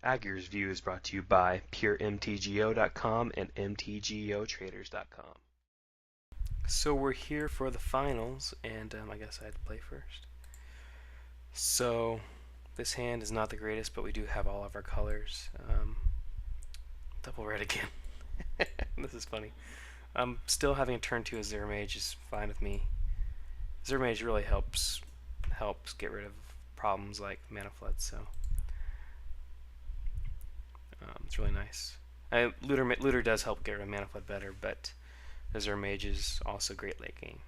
Agger's View is brought to you by PureMTGO.com and MTGOTraders.com. So we're here for the finals, and I guess I had to play first. So this hand is not the greatest, but we do have all of our colors. Double red again. This is funny. Still having a turn 2 as Zero Mage is fine with me. Zero Mage really helps get rid of problems like mana floods, so it's really nice. Looter does help get rid of mana flood better, but Zero Mage is also great late game.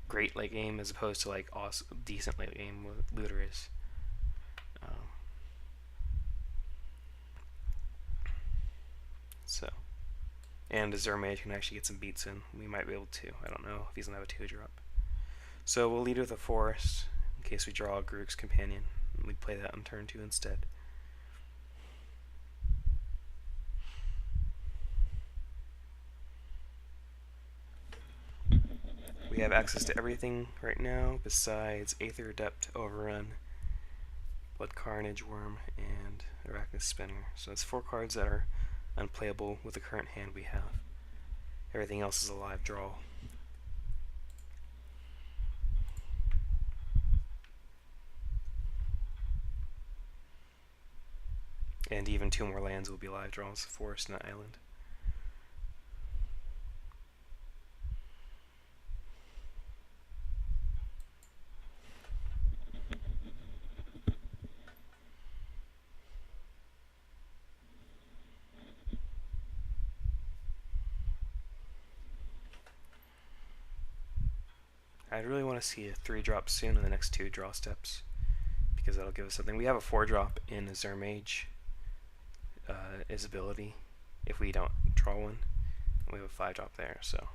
Great late game as opposed to like awesome, decent late game what Looter is. And Zero Mage can actually get some beats in. We might be able to. I don't know if he's gonna have a 2-drop. So we'll lead with a Forest in case we draw a Garruk's Companion. And we play that on turn 2 instead. We have access to everything right now besides Aether Adept, Overrun, Blood Carnage, Worm, and Arachnid Spinner. So that's 4 cards that are unplayable with the current hand we have. Everything else is a live draw. And even 2 more lands will be live draws, Forest and Island. I really want to see a 3-drop soon in the next 2 draw steps, because that'll give us something. We have a 4-drop in a Zero Mage, his ability, if we don't draw one. We have a 5-drop there, so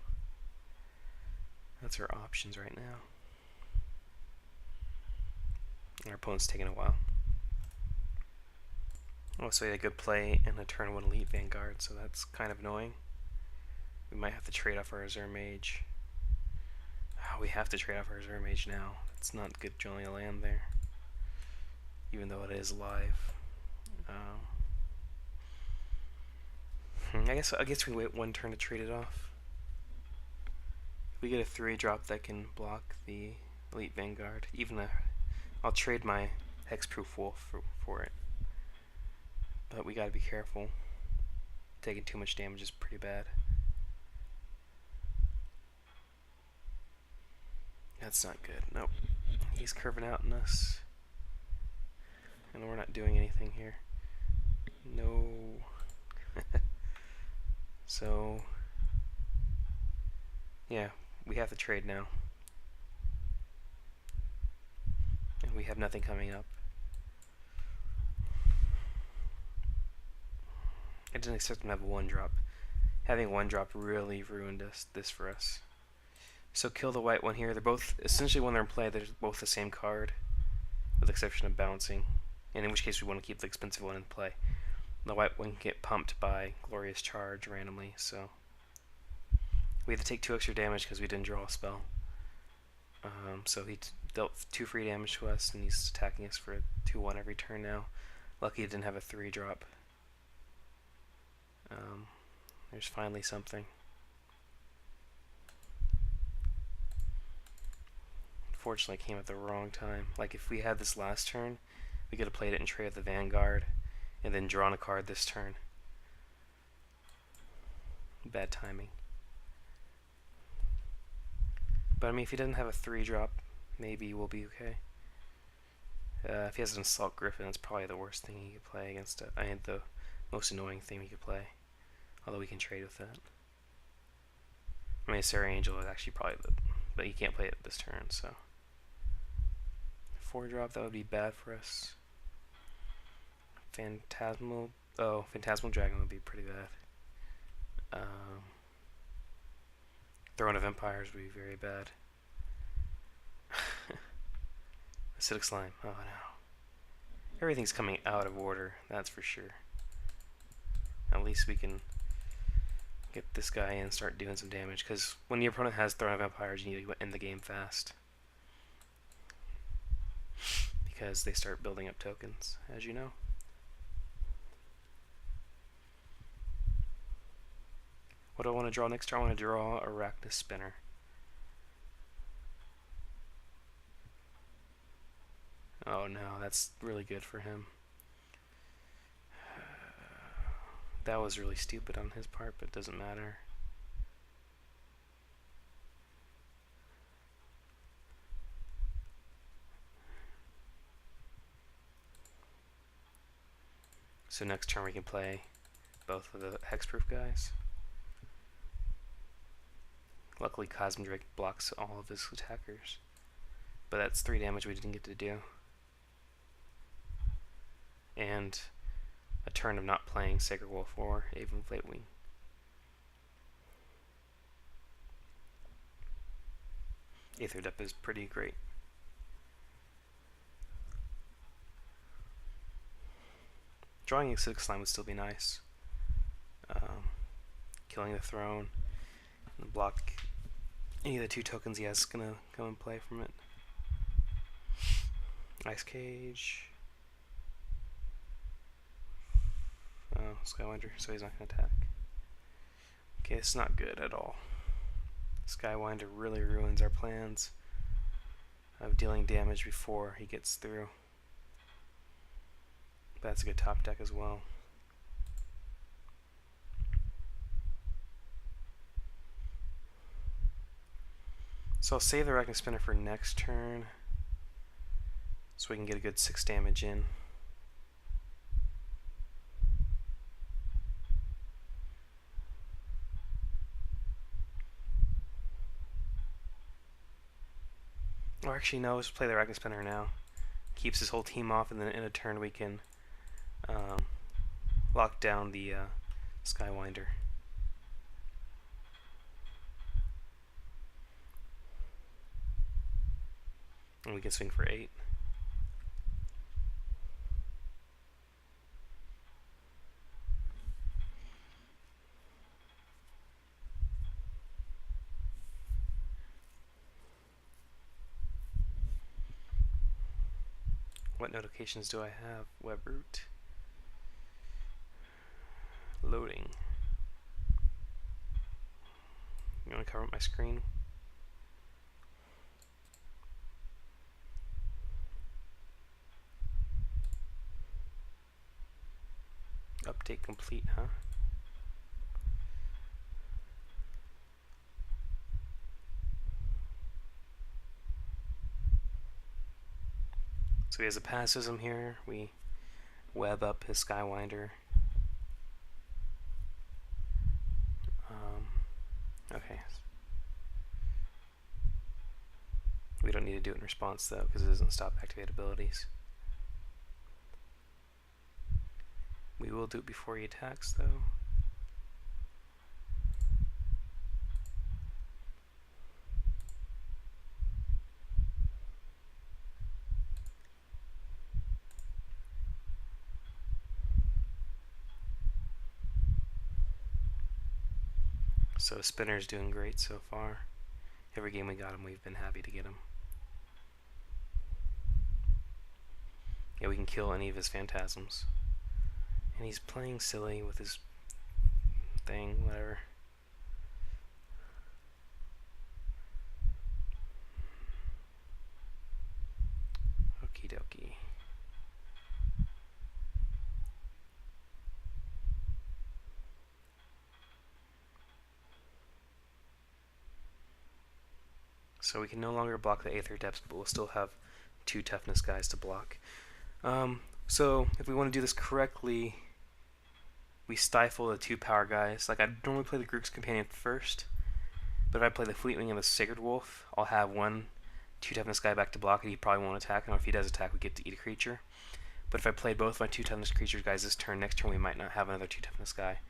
that's our options right now. Our opponent's taking a while. Oh, so he had a good play and a turn 1 Elite Vanguard, so that's kind of annoying. We might have to trade off our Zero Mage. Oh, we have to trade off our Zero Mage now. It's not good drawing a land there, even though it is live. I guess we wait 1 turn to trade it off. If we get a 3-drop that can block the Elite Vanguard, I'll trade my Hexproof Wolf for it. But we gotta be careful. Taking too much damage is pretty bad. That's not good. Nope. He's curving out on us. And we're not doing anything here. No. So, yeah, we have to trade now. And we have nothing coming up. I didn't expect him to have a 1-drop. Having 1-drop really ruined this for us. So kill the white one here. They're both, essentially when they're in play, they're both the same card, with the exception of bouncing. And in which case we want to keep the expensive one in play. The white one can get pumped by Glorious Charge randomly, so we have to take 2 extra damage because we didn't draw a spell. So he dealt 2 free damage to us, and he's attacking us for a 2-1 every turn now. Lucky he didn't have a 3-drop. There's finally something. Unfortunately, it came at the wrong time. Like, if we had this last turn, we could have played it and traded the Vanguard, and then drawn a card this turn. Bad timing. But I mean, if he doesn't have a 3-drop, maybe we'll be okay. If he has an Assault Griffin, it's probably the worst thing he could play against it. I mean, the most annoying thing he could play. Although we can trade with that. I mean, Sarah Angel is actually probably but he can't play it this turn, so 4-drop, that would be bad for us. Phantasmal Dragon would be pretty bad. Throne of Empires would be very bad. Acidic Slime, oh no. Everything's coming out of order, that's for sure. At least we can get this guy in and start doing some damage, because when your opponent has Throne of Empires, you need to end the game fast. Because they start building up tokens, as you know. What do I want to draw next turn? I want to draw Arachnus Spinner. Oh no, that's really good for him. That was really stupid on his part, but it doesn't matter. So next turn we can play both of the hexproof guys. Luckily Cosmodrake blocks all of his attackers. But that's 3 damage we didn't get to do. And a turn of not playing Sacred Wolf or Aven Flatewing. Aether Depth is pretty great. Drawing Acidic Slime would still be nice. Killing the Throne and block any of the 2 tokens he has is gonna come and play from it. Ice Cage. Oh, Skywinder, so he's not gonna attack. Okay, it's not good at all. Skywinder really ruins our plans of dealing damage before he gets through. But that's a good top deck as well. So I'll save the Arachnus Spinner for next turn, so we can get a good 6 damage in. Or actually no, let's play the Arachnus Spinner now. Keeps his whole team off, and then in a turn we can lock down the Skywinder. And we can swing for 8. What notifications do I have? Web root. Loading. You want to cover up my screen? Update complete, huh? So he has a pacifism here. We web up his Skywinder. Okay. We don't need to do it in response though, because it doesn't stop activate abilities. We will do it before he attacks though. So Spinner's doing great so far. Every game we got him, we've been happy to get him. Yeah, we can kill any of his phantasms. And he's playing silly with his thing, whatever. Okie dokie. So we can no longer block the Aether Depths, but we'll still have 2 toughness guys to block. So if we want to do this correctly, we stifle the 2 power guys. Like, I normally play the Grook's Companion first, but if I play the Fleetwing and the Sacred Wolf, I'll have 1 2 toughness guy back to block, and he probably won't attack, and if he does attack, we get to eat a creature. But if I played both my 2 toughness creatures guys this turn, next turn we might not have another 2 toughness guy.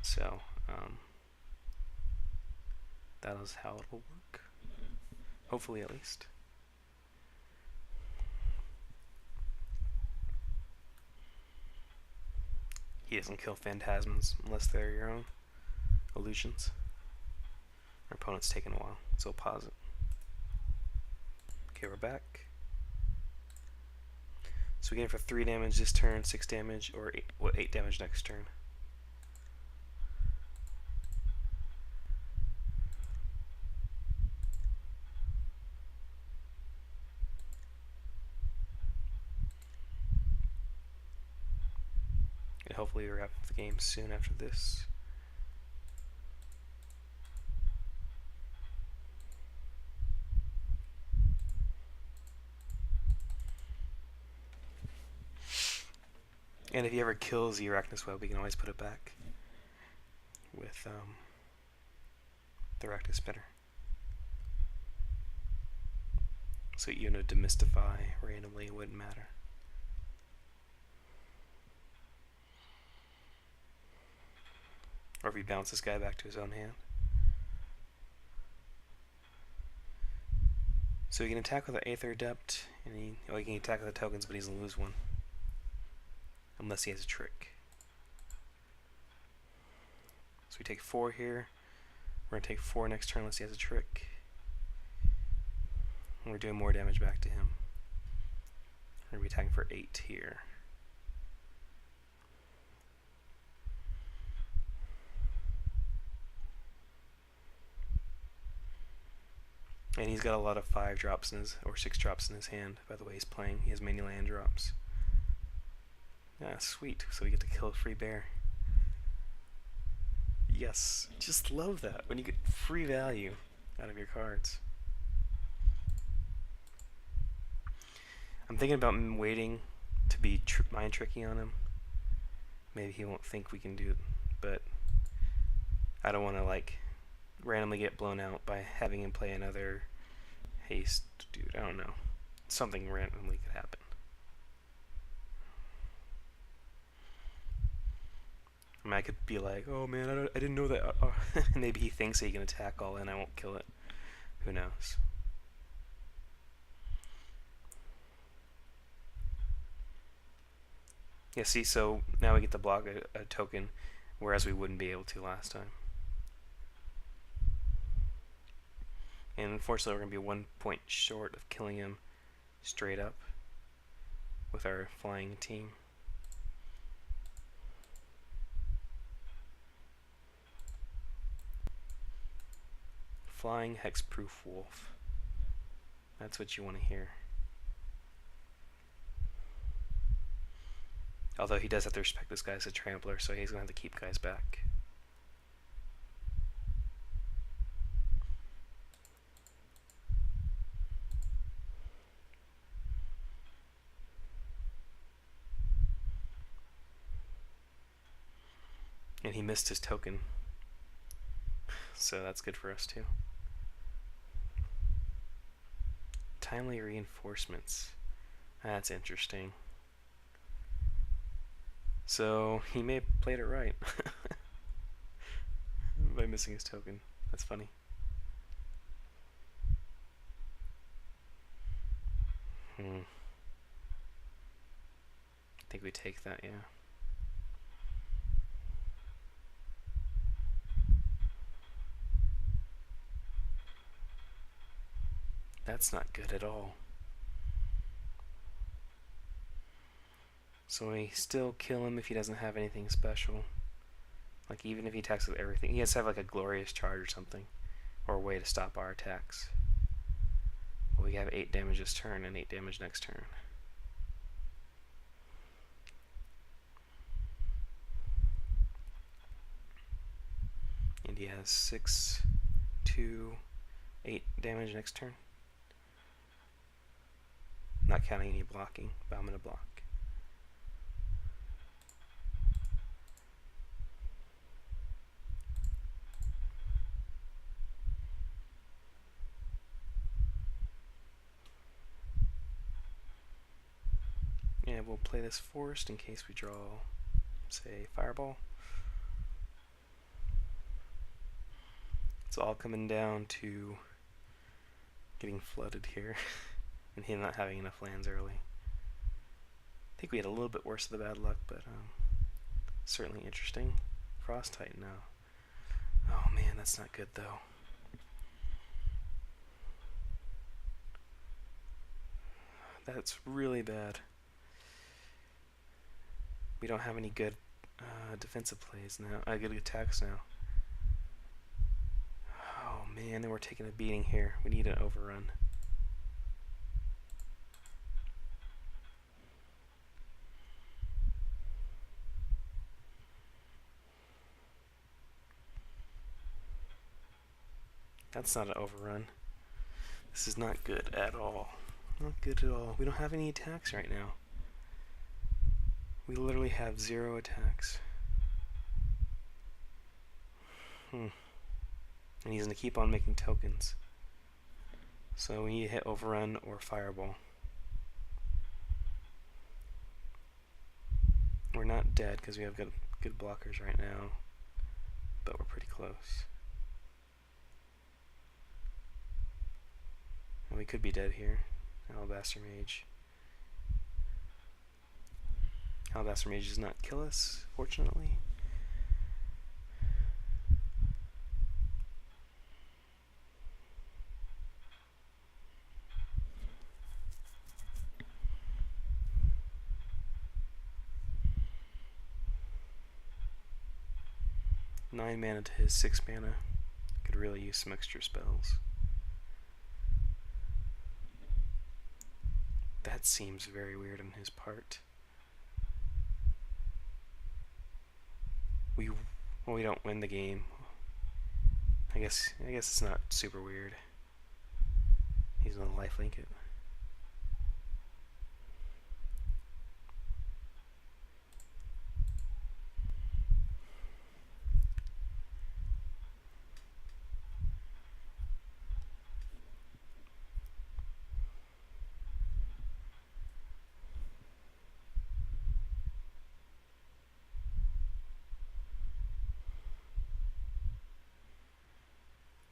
So, that is how it will work. Hopefully, at least. He doesn't kill phantasms unless they're your own illusions. Our opponent's taking a while, so we'll pause it. Okay, we're back. So we get it for 3 damage this turn, 6 damage, or 8 damage next turn. hopefully wrap the game soon after this. And if he ever kills the Arachnus Web, we can always put it back with the Arachnus Spinner. So even to demystify randomly, it wouldn't matter. Or if he bounces this guy back to his own hand. So he can attack with the Aether Adept, and he can attack with the tokens, but he's gonna lose one. Unless he has a trick. So we take 4 here. We're going to take 4 next turn unless he has a trick. And we're doing more damage back to him. We're going to be attacking for 8 here. And he's got a lot of 5 drops in his, or 6 drops in his hand, by the way he's playing. He has many land drops. Ah, sweet. So we get to kill a free bear. Yes, just love that when you get free value out of your cards. I'm thinking about waiting to be mind tricky on him. Maybe he won't think we can do it, but I don't want to like randomly get blown out by having him play another haste dude. I don't know. Something randomly could happen. I mean, I could be like, oh man, I didn't know that. Maybe he thinks that he can attack all and I won't kill it. Who knows? Yeah, see, so now we get to block a token, whereas we wouldn't be able to last time. And unfortunately, we're going to be 1 point short of killing him straight up with our flying team. Flying Hexproof Wolf. That's what you want to hear. Although he does have to respect this guy as a trampler, so he's going to have to keep guys back. And he missed his token. So that's good for us too. Timely reinforcements. That's interesting. So he may have played it right by missing his token. That's funny. I think we take that, yeah. That's not good at all. So we still kill him if he doesn't have anything special. Like even if he attacks with everything. He has to have like a glorious charge or something. Or a way to stop our attacks. But we have 8 damage this turn and 8 damage next turn. And he has 6, 2, 8 damage next turn. Not counting any blocking, but I'm going to block. And we'll play this forest in case we draw, say, Fireball. It's all coming down to getting flooded here and him not having enough lands early. I think we had a little bit worse of the bad luck, but certainly interesting. Frost Titan now. Oh man, that's not good though. That's really bad. We don't have any good defensive plays now. Good attacks now. Oh man, then we're taking a beating here. We need an overrun. That's not an overrun. This is not good at all. Not good at all. We don't have any attacks right now. We literally have 0 attacks. And he's going to keep on making tokens. So we need to hit overrun or fireball. We're not dead because we have good blockers right now, but we're pretty close. And we could be dead here. Alabaster Mage. Alabaster Mage does not kill us, fortunately. Nine mana to his 6 mana. Could really use some extra spells. That seems very weird on his part. We don't win the game. I guess it's not super weird. He's gonna lifelink it.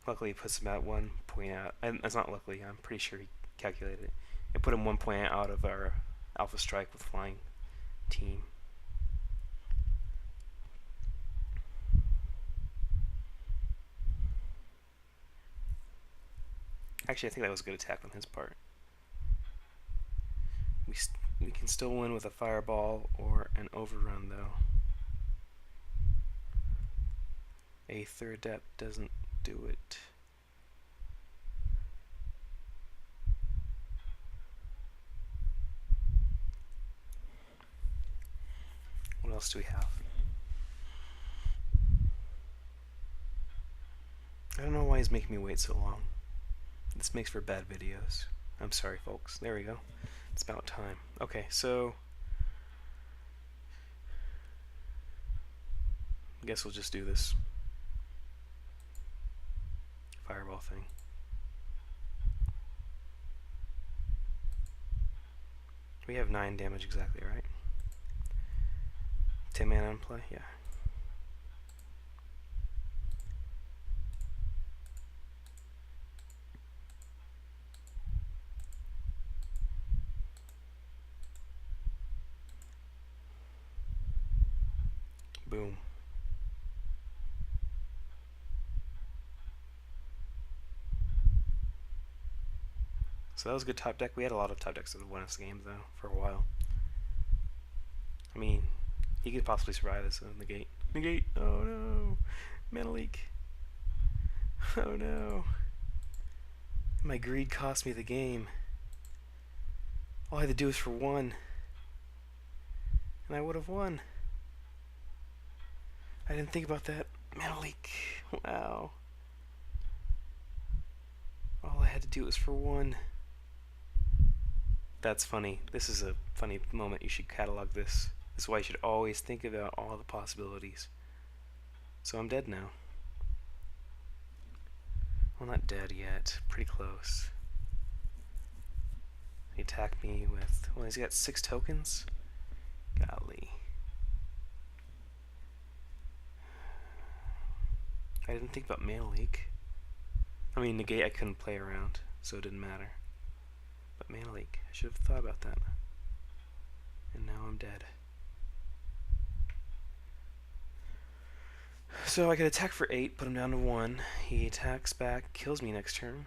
Luckily, he puts him at 1 point out. And that's not luckily. I'm pretty sure he calculated it. It put him 1 point out of our Alpha Strike with Flying team. Actually, I think that was a good attack on his part. We can still win with a fireball or an overrun, though. Aether Adept doesn't do it. What else do we have? I don't know why he's making me wait so long. This makes for bad videos. I'm sorry, folks. There we go. It's about time. Okay, so I guess we'll just do this fireball thing. We have 9 damage exactly, right? 10 mana in play? Yeah. Boom. So that was a good top deck. We had a lot of top decks that won us games, though, for a while. I mean, he could possibly survive this negate. Negate! Oh no! Mana leak! Oh no! My greed cost me the game. All I had to do was for 1. And I would have won. I didn't think about that. Mana leak. Wow. All I had to do was for 1. That's funny. This is a funny moment. You should catalog this. This is why you should always think about all the possibilities. So I'm dead now. Well, not dead yet. Pretty close. He attacked me with... Well, he's got 6 tokens? Golly. I didn't think about mana leak. I mean, negate I couldn't play around, so it didn't matter. But mana leak, I should have thought about that. And now I'm dead. So I could attack for 8, put him down to 1. He attacks back, kills me next turn.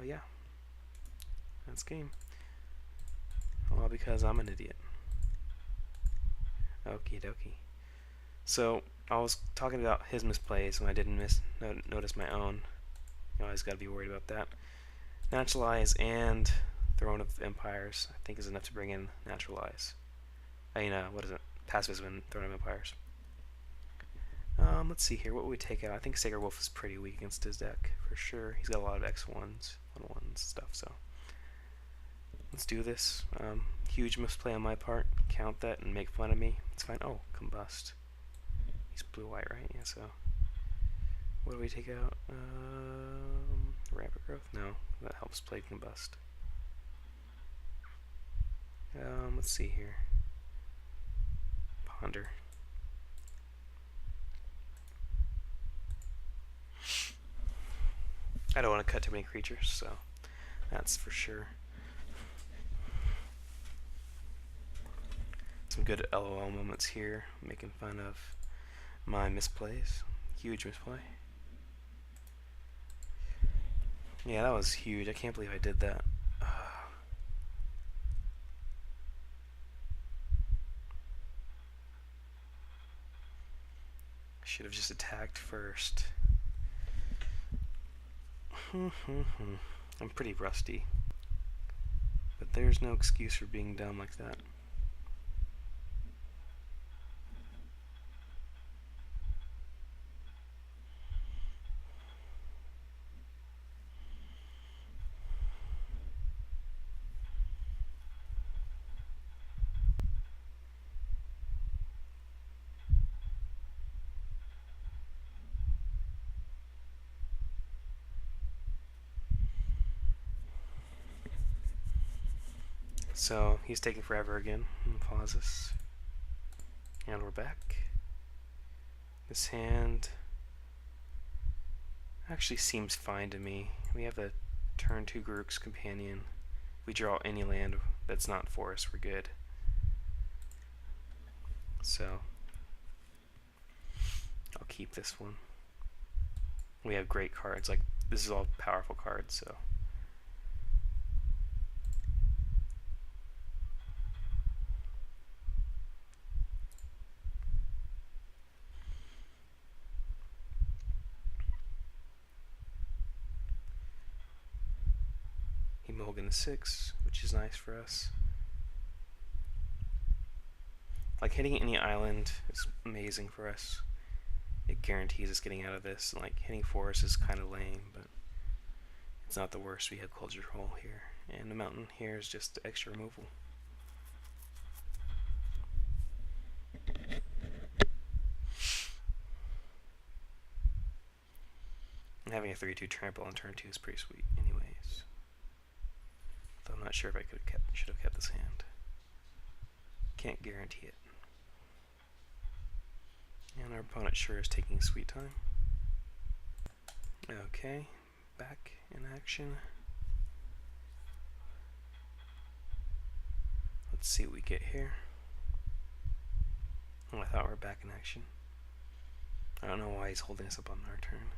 Yeah. That's game. All because I'm an idiot. Okie dokie. So, I was talking about his misplays when I didn't notice my own. You always got to be worried about that. Naturalize and Throne of Empires, I think, is enough to bring in Naturalize. I mean, what is it? Pacifism and Throne of Empires. Let's see here. What would we take out? I think Sacred Wolf is pretty weak against his deck, for sure. He's got a lot of X1s, 1-1s stuff, so. Let's do this. Huge misplay on my part. Count that and make fun of me. It's fine. Oh, Combust. He's blue-white, right? Yeah, so. What do we take out? Rapid Growth? No, that helps play Combust. Let's see here. Ponder. I don't want to cut too many creatures, so that's for sure. Some good LOL moments here, making fun of my misplays. Huge misplay. Yeah, that was huge. I can't believe I did that. I should have just attacked first. I'm pretty rusty, but there's no excuse for being dumb like that. So he's taking forever again. Pause this. And we're back. This hand actually seems fine to me. We have a turn 2 Garruk's Companion. If we draw any land that's not forest, we're good. So I'll keep this one. We have great cards. Like, this is all powerful cards, so. He mulliganed a 6, which is nice for us. Like, hitting any island is amazing for us. It guarantees us getting out of this. Like, hitting forest is kind of lame, but it's not the worst. We have Culture Hole here. And the mountain here is just extra removal. And having a 3-2 trample on turn 2 is pretty sweet anyways. Though I'm not sure if I should have kept this hand. Can't guarantee it. And our opponent sure is taking sweet time. Okay, back in action. Let's see what we get here. Oh, I thought we were back in action. I don't know why he's holding us up on our turn.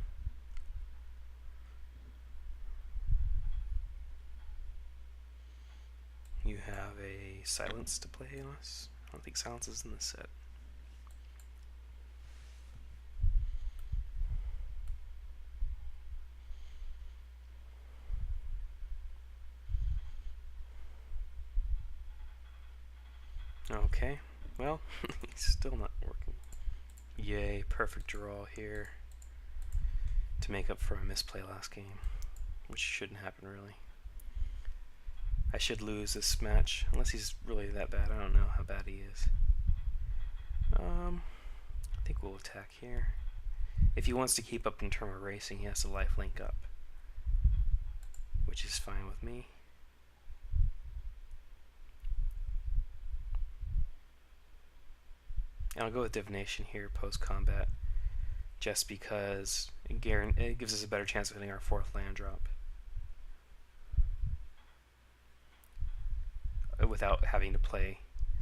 You have a Silence to play on us. I don't think Silence is in this set. Okay, well, he's still not working. Yay, perfect draw here to make up for a misplay last game, which shouldn't happen really. I should lose this match, unless he's really that bad. I don't know how bad he is. I think we'll attack here. If he wants to keep up in terms of racing, he has to lifelink up, which is fine with me. And I'll go with Divination here post-combat, just because it gives us a better chance of hitting our 4th land drop without having to play.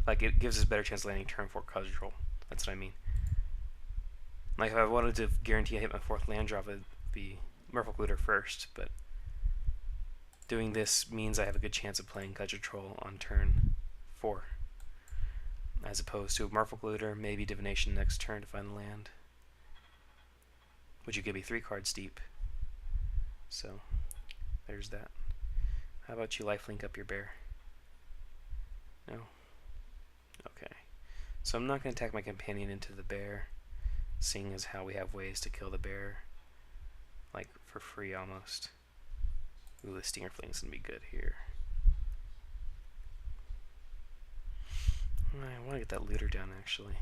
Like, it gives us a better chance of landing turn 4 control. That's what I mean. Like, if I wanted to guarantee I hit my 4th land drop, it would be Merfolk first, but doing this means I have a good chance of playing Control on turn 4. As opposed to a Merfolk Looter, maybe Divination next turn to find the land, which you could be 3 cards deep. So, there's that. How about you lifelink up your bear? No? Okay. So I'm not going to attack my companion into the bear. seeing as how we have ways to kill the bear, like, for free almost. Ooh, the Stinger Fling's gonna be good here. I want to get that looter down, actually.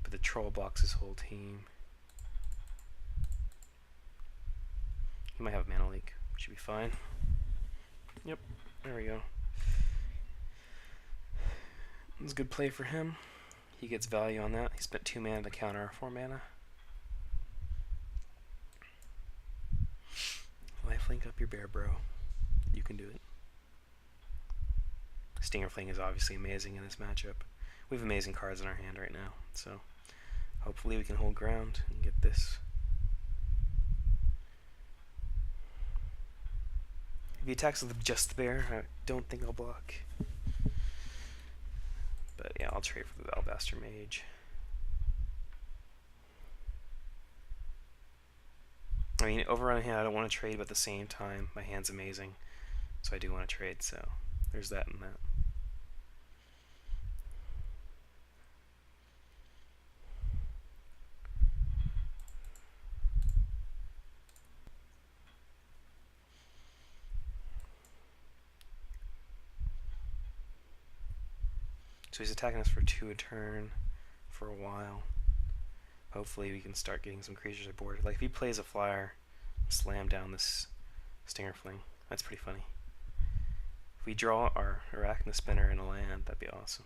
But the troll blocks his whole team. He might have a mana leak. Should be fine. Yep, there we go. It's a good play for him. He gets value on that. He spent 2 mana to counter our 4 mana. Lifelink up your bear, bro. You can do it. Stinger Fling is obviously amazing in this matchup. We have amazing cards in our hand right now, so hopefully we can hold ground and get this. If he attacks with just the bear, I don't think I'll block. But yeah, I'll trade for the Alabaster Mage. I mean, overrun hand I don't want to trade, but at the same time, my hand's amazing. So I do want to trade, so there's that and that. So he's attacking us for 2 a turn for a while. Hopefully we can start getting some creatures aboard. Like if he plays a flyer, slam down this Stinger Fling. That's pretty funny. If we draw our Arachna Spinner in a land, that'd be awesome.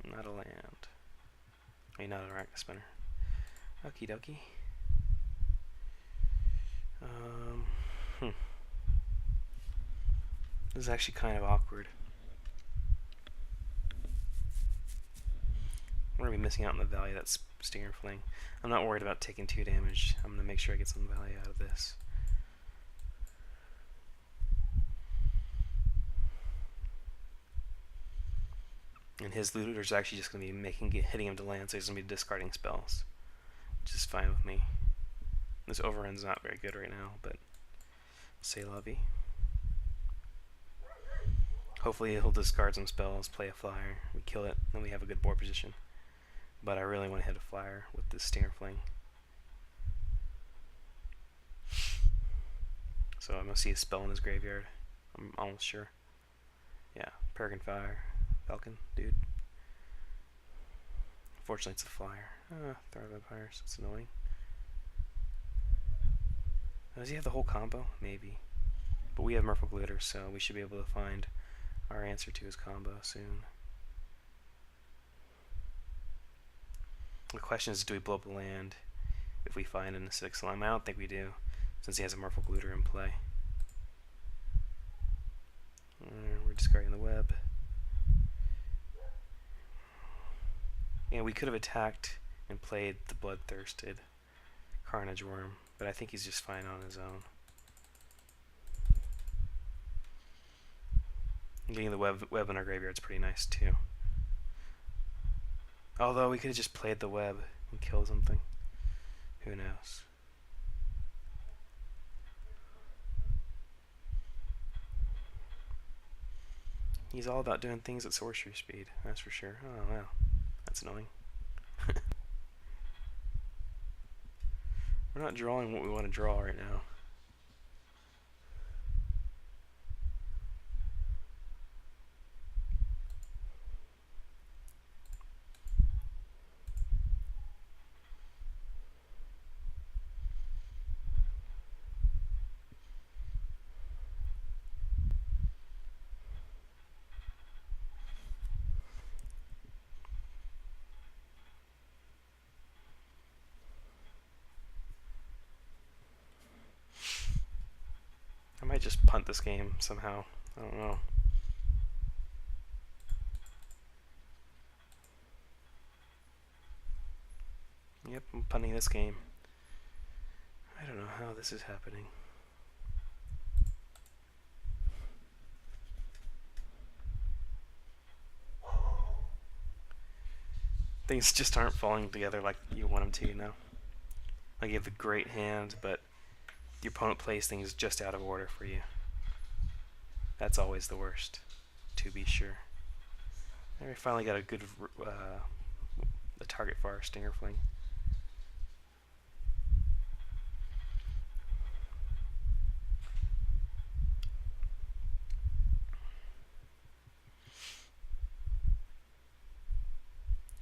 Not a land. I mean, not an Arachna Spinner. Okie dokie. This is actually kind of awkward. I'm going to be missing out on the value of that Stinger Fling. I'm not worried about taking 2 damage. I'm going to make sure I get some value out of this. And his looter's actually just going to be hitting him to land, so he's going to be discarding spells, which is fine with me. This overrun's not very good right now, but c'est la vie. Hopefully he'll discard some spells, play a flyer, we kill it, then we have a good board position. But I really want to hit a flyer with this Stinger Fling. So I'm going to see a spell in his graveyard. I'm almost sure. Yeah, Peregrine Fire. Falcon, dude. Unfortunately it's a flyer. Throw vampires, it's annoying. Does he have the whole combo? Maybe. But we have Merfolk Looter, so we should be able to find our answer to his combo soon. The question is, do we blow up a land if we find in a 6 line? I don't think we do, since he has a Merfolk Looter in play. We're discarding the web. Yeah, we could have attacked and played the Bloodthirsted Carnage Worm, but I think he's just fine on his own. Getting the web in our graveyard is pretty nice too. Although we could have just played the web and killed something. Who knows? He's all about doing things at sorcery speed, that's for sure. Oh wow, that's annoying. We're not drawing what we want to draw right now. I might just punt this game somehow. I don't know. Yep, I'm punting this game. I don't know how this is happening. Things just aren't falling together like you want them to, you know? Like you have a great hand, but your opponent plays things just out of order for you. That's always the worst, to be sure. And we finally got a good a target for our Stinger Fling.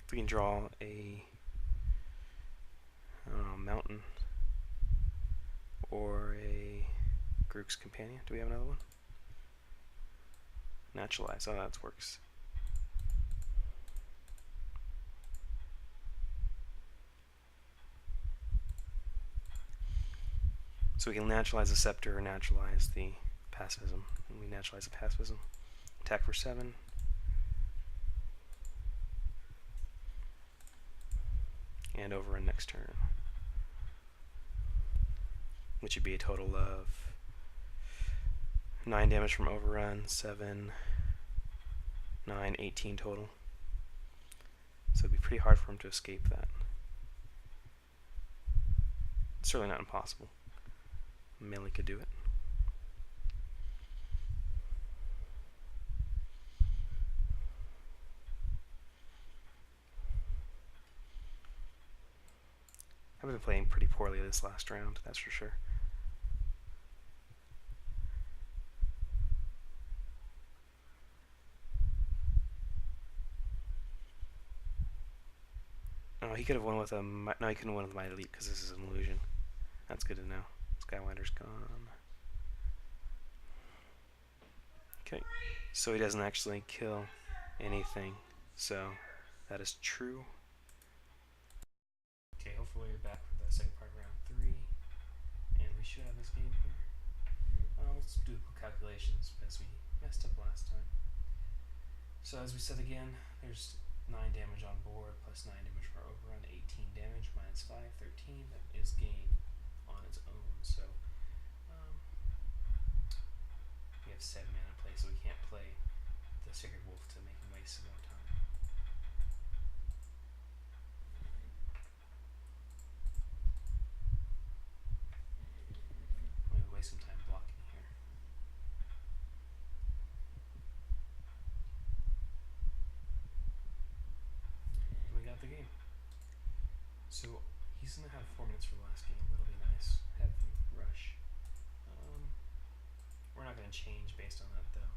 If we can draw a mountain or a Grook's Companion. Do we have another one? Naturalize. Oh, that works. So we can naturalize the Scepter or naturalize the Pacifism. And we naturalize the Pacifism. Attack for 7. And overrun next turn. Which would be a total of 9 damage from overrun, 7, 9, 18 total. So it'd be pretty hard for him to escape that. It's certainly not impossible. Melee could do it. I've been playing pretty poorly this last round, that's for sure. Oh, he could have won with a... No, he couldn't win with my elite because this is an illusion. That's good to know. Skywinder's gone. Okay, so he doesn't actually kill anything. So, that is true. Okay, hopefully we're back for the second part of round 3. And we should have this game here. Let's do calculations because we messed up last time. So as we said again, there's 9 damage on board plus 9 damage for overrun, 18 damage minus 5, 13. That is gain on its own. So we have 7 mana in play, so we can't play the Sacred Wolf to make him waste some more time. I'm going to waste some time blocking here. We got the game. So he's going to have 4 minutes for the last game. That'll be nice. Have him rush. We're not going to change based on that, though.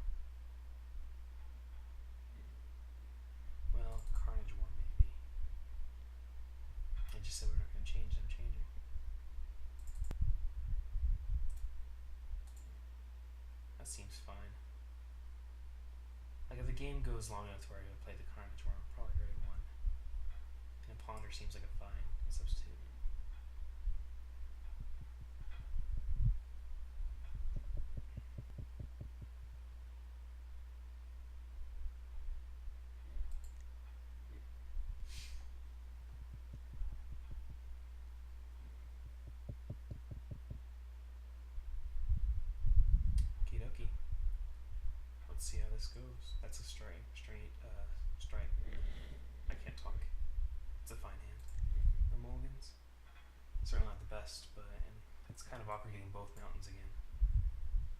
Well, Carnage War, maybe. I just said we're not going to change. I'm changing. That seems fine. Like, if the game goes long enough where I go play the Carnage War, I'm probably already won. And a Ponder seems like a fine substitute. Let's see how this goes. That's a strike. Strike. I can't talk. It's a fine hand. The mulligans. Certainly not the best, but it's kind of awkward getting both mountains again.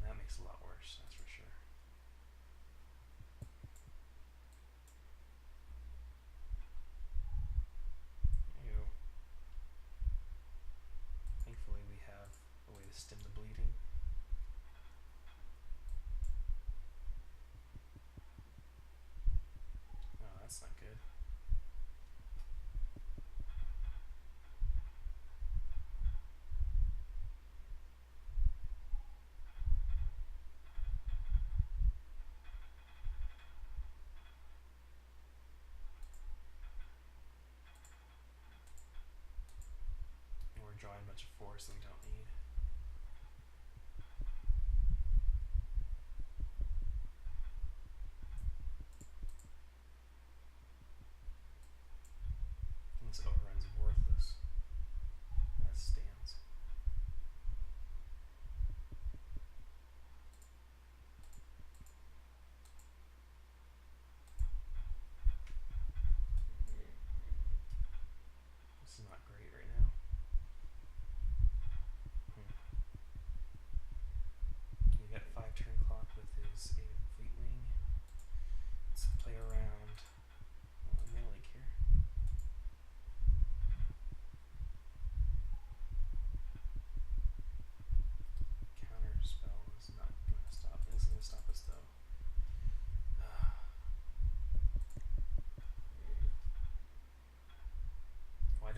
That makes it a lot worse, that's for sure. Ew. Thankfully we have a way to stem the bleeding. Oh, that's not good. And we're drawing a bunch of force that we don't need. This overrun's worthless as stands. This is not great right now.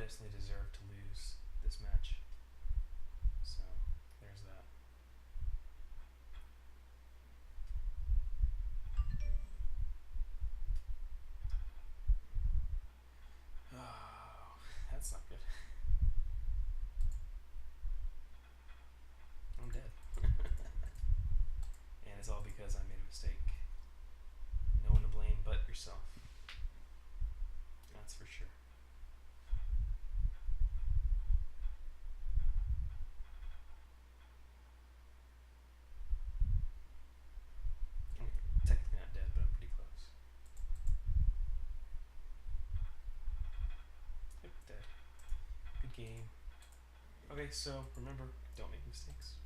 definitely deserve to lose this match. So, there's that. Oh, that's not good. I'm dead. And it's all because I made a mistake. No one to blame but yourself. That's for sure. I'm technically not dead, but I'm pretty close. Yep, dead. Good game. Okay, so remember, don't make mistakes.